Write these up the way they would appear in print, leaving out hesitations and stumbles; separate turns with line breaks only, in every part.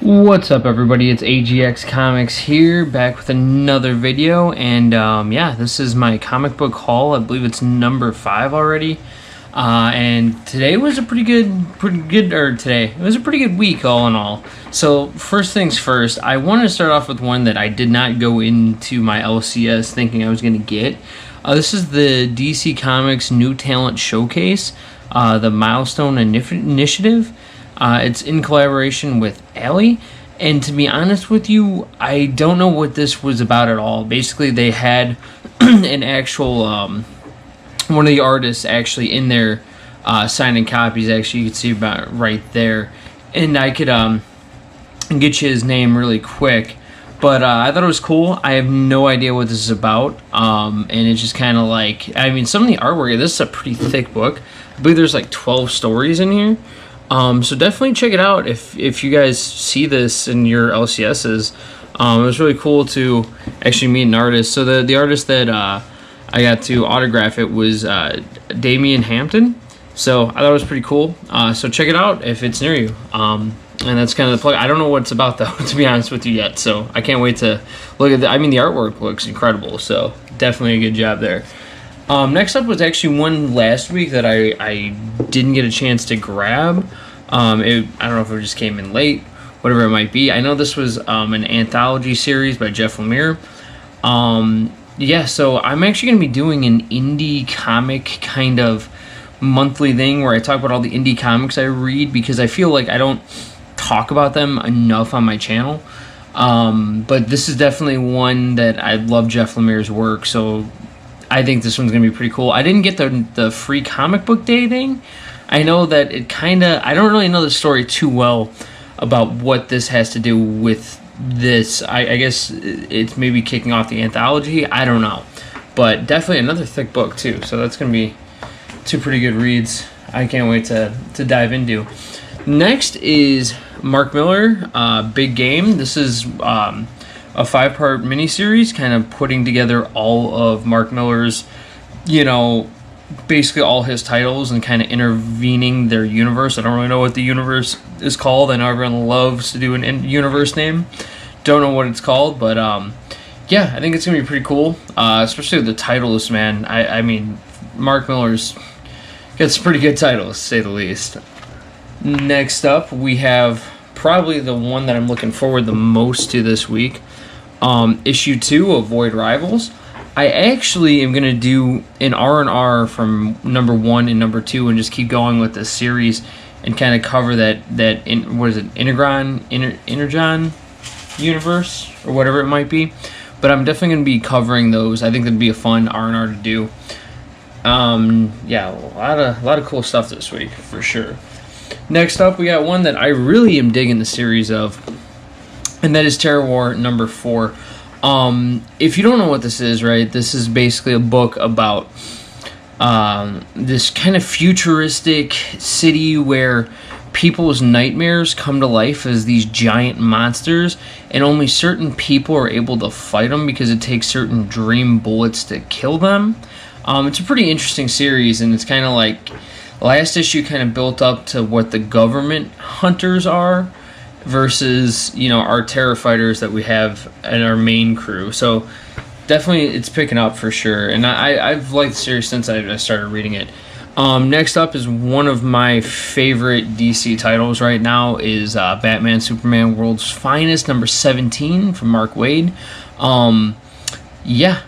What's up, everybody? It's AGX Comics here, back with another video, and yeah, this is my comic book haul. I believe it's number 5 already, and today was a pretty good week all in all. So first things first, I want to start off with one that I did not go into my LCS thinking I was going to get. This is the DC Comics New Talent Showcase, the Milestone Initiative. It's in collaboration with Alley, and to be honest with you, I don't know what this was about at all. Basically, they had an actual, one of the artists actually in there signing copies. Actually, you can see about right there, and I could get you his name really quick. But I thought it was cool. I have no idea what this is about, and it's just kind of like, I mean, some of the artwork, this is a pretty thick book. I believe there's like 12 stories in here. So definitely check it out if you guys see this in your LCSs. It was really cool to actually meet an artist. So the artist that I got to autograph it was Damian Hampton. So I thought it was pretty cool. So check it out if it's near you. And that's kind of the plug. I don't know what it's about though, to be honest with you yet. So I can't wait to look at I mean, the artwork looks incredible. So definitely a good job there. Next up was actually one last week that I didn't get a chance to grab. I don't know if it just came in late, whatever it might be. I know this was an anthology series by Jeff Lemire. Yeah, so I'm actually going to be doing an indie comic kind of monthly thing where I talk about all the indie comics I read, because I feel like I don't talk about them enough on my channel. But this is definitely one that I love Jeff Lemire's work, so I think this one's going to be pretty cool. I didn't get the free comic book day thing. I know that it kind of, I don't really know the story too well about what this has to do with this. I guess it's maybe kicking off the anthology. I don't know. But definitely another thick book too. So that's going to be two pretty good reads. I can't wait to dive into. Next is Mark Millar, Big Game. This is a 5-part miniseries kind of putting together all of Mark Millar's, basically all his titles and kind of intervening their universe. I don't really know what the universe is called. I know everyone loves to do an universe name. Don't know what it's called, but yeah, I think it's going to be pretty cool, especially with the titles, man. I mean, Mark Millar's gets pretty good titles, to say the least. Next up, we have probably the one that I'm looking forward the most to this week, issue 2 of Void Rivals. I actually am going to do an R&R from number 1 and number 2 and just keep going with this series and kind of cover what is it, Energon universe or whatever it might be. But I'm definitely going to be covering those. I think that'd be a fun R&R to do. Yeah, a lot of cool stuff this week for sure. Next up, we got one that I really am digging the series of, and that is Terror War number 4. If you don't know what this is, right, this is basically a book about this kind of futuristic city where people's nightmares come to life as these giant monsters, and only certain people are able to fight them because it takes certain dream bullets to kill them. It's a pretty interesting series, and it's kind of like last issue kind of built up to what the government hunters are versus, our terror fighters that we have in our main crew. So definitely it's picking up for sure, and I've liked the series since I started reading it. Next up is one of my favorite DC titles right now is Batman Superman World's Finest number 17 from Mark Waid. Yeah,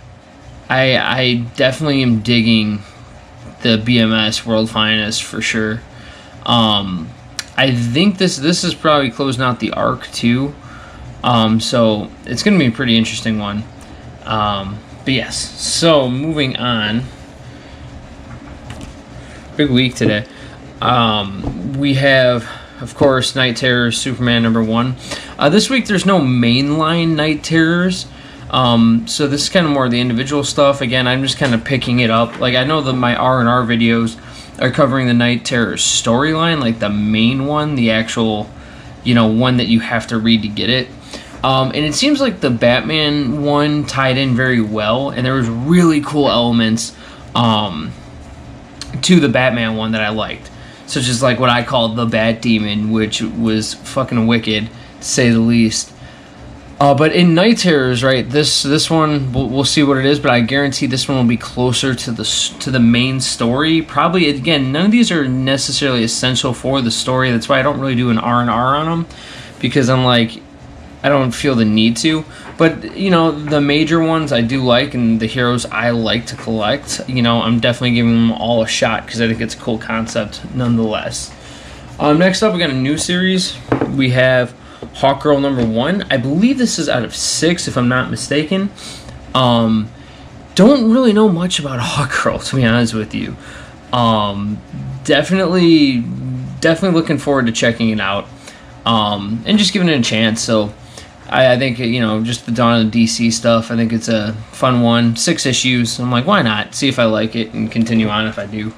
I definitely am digging the BMS World Finest for sure. I think this is probably closing out the arc too, so it's going to be a pretty interesting one. But yes, so moving on. Big week today. We have, of course, Night Terrors Superman number 1. This week there's no mainline Night Terrors, so this is kind of more of the individual stuff. Again, I'm just kind of picking it up. Like, I know that my R&R videos are covering the Night Terrors storyline, like the main one, the actual, one that you have to read to get it. And it seems like the Batman one tied in very well, and there was really cool elements to the Batman one that I liked. such as like what I call the Bat Demon, which was fucking wicked, to say the least. But in Night Terrors, right, this one, we'll see what it is, but I guarantee this one will be closer to the main story. Probably, again, none of these are necessarily essential for the story. That's why I don't really do an R&R on them, because I'm like, I don't feel the need to. But, you know, the major ones I do like, and the heroes I like to collect, you know, I'm definitely giving them all a shot, because I think it's a cool concept nonetheless. Next up, we got a new series. We have Hawkgirl #1. I believe this is out of 6, if I'm not mistaken. Don't really know much about Hawkgirl, to be honest with you. Definitely looking forward to checking it out, and just giving it a chance. So I think, you know, just the Dawn of the DC stuff, I think it's a fun one. 6 issues. I'm like, why not? See if I like it and continue on if I do.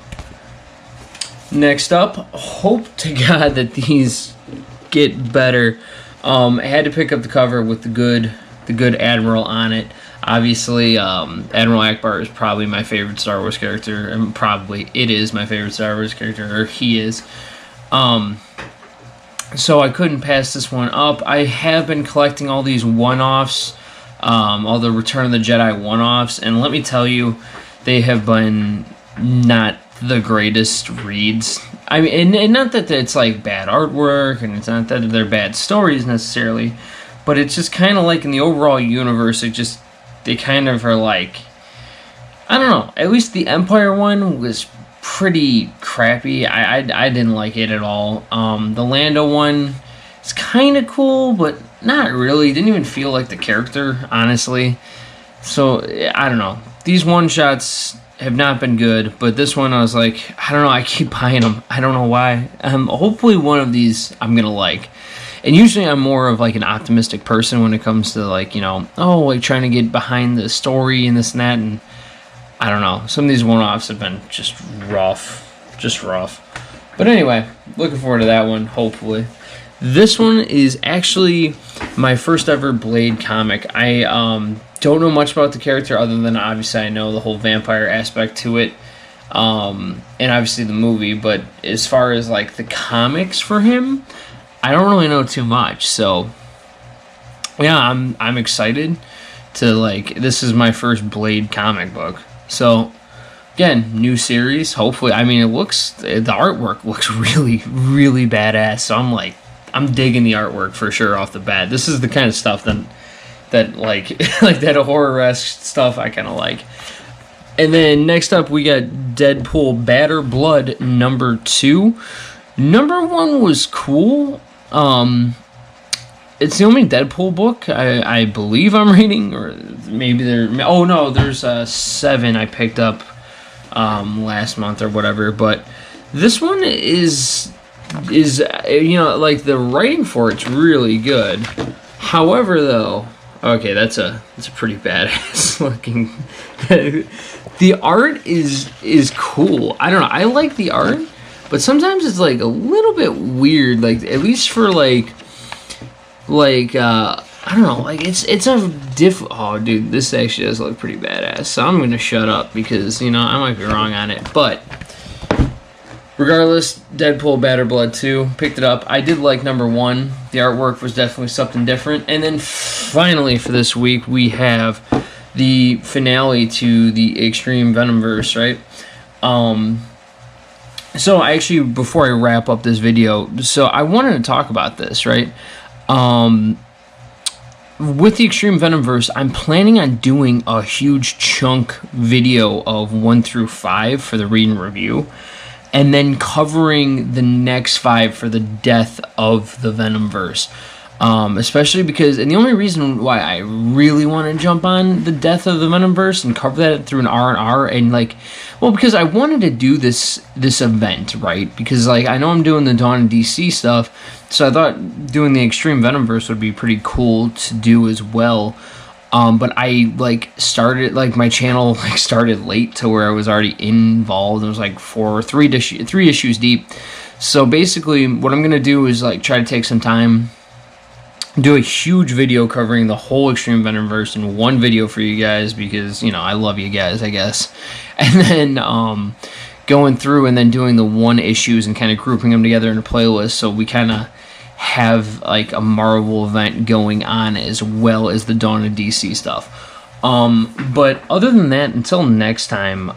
Next up, hope to God that these get better. I had to pick up the cover with the good Admiral on it. Obviously, Admiral Ackbar is probably my favorite Star Wars character, and probably it is my favorite Star Wars character, or he is. So I couldn't pass this one up. I have been collecting all these one-offs, all the Return of the Jedi one-offs, and let me tell you, they have been not the greatest reads. I mean, and not that it's like bad artwork, and it's not that they're bad stories necessarily, but it's just kind of like in the overall universe, they kind of are like, I don't know. At least the Empire one was pretty crappy. I didn't like it at all. The Lando one is kind of cool, but not really. Didn't even feel like the character, honestly. So I don't know. These one shots have not been good, but this one I was like, I don't know, I keep buying them. I don't know why. Hopefully one of these I'm gonna like. And usually I'm more of like an optimistic person when it comes to like, you know, like trying to get behind the story and this and that, and I don't know. Some of these one-offs have been just rough. But anyway, looking forward to that one, hopefully. This one is actually my first ever Blade comic. I don't know much about the character other than obviously I know the whole vampire aspect to it, and obviously the movie, but as far as like the comics for him, I don't really know too much. So yeah, I'm excited to, like, this is my first Blade comic book. So again, new series, hopefully. I mean, the artwork looks really, really badass. So I'm digging the artwork for sure off the bat. This is the kind of stuff that like like that horror-esque stuff I kind of like. And then next up we got Deadpool Batter Blood #2. #1 was cool. It's the only Deadpool book I believe I'm reading, or maybe there's 7 I picked up last month or whatever. But this one is you know, like, the writing for it's really good. However, though, okay, that's a pretty badass looking. The art is cool. I don't know. I like the art, but sometimes it's like a little bit weird. Like, at least for like I don't know. Like, it's a oh, dude, this actually does look pretty badass. So I'm gonna shut up because, you know, I might be wrong on it, but regardless, Deadpool Batter Blood 2, picked it up. I did like #1. The artwork was definitely something different. And then finally for this week, we have the finale to the Extreme Venomverse, right? So actually, before I wrap up this video, so I wanted to talk about this, right? With the Extreme Venomverse, I'm planning on doing a huge chunk video of 1 through 5 for the read and review, and then covering the next 5 for the death of the Venomverse. Especially because, and the only reason why I really want to jump on the death of the Venomverse and cover that through an R&R, and like, well, because I wanted to do this event, right? Because, like, I know I'm doing the Dawn of DC stuff, so I thought doing the Extreme Venomverse would be pretty cool to do as well. But I, like, started, like, my channel, like, started late to where I was already involved. It was like 3 issues deep. So basically, what I'm gonna do is, like, try to take some time, do a huge video covering the whole Extreme Venomverse in one video for you guys, because, you know, I love you guys, I guess. And then going through and then doing the one issues and kind of grouping them together in a playlist, so we kind of have like a Marvel event going on as well as the Dawn of DC stuff. But other than that, until next time,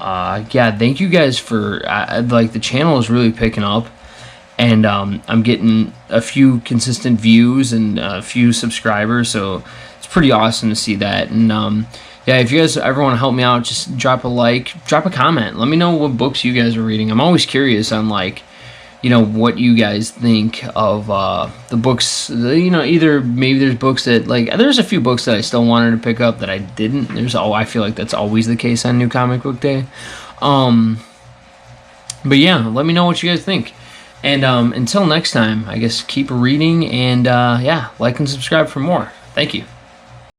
yeah, thank you guys for like the channel is really picking up, and I'm getting a few consistent views and a few subscribers, so it's pretty awesome to see that. And yeah, if you guys ever want to help me out, just drop a like, drop a comment, let me know what books you guys are reading. I'm always curious on, like, you know, what you guys think of the books. You know, either maybe there's books that, like, there's a few books that I still wanted to pick up that I didn't. I feel like that's always the case on New Comic Book Day. But yeah, let me know what you guys think. And until next time, I guess keep reading, and yeah, like and subscribe for more. Thank you.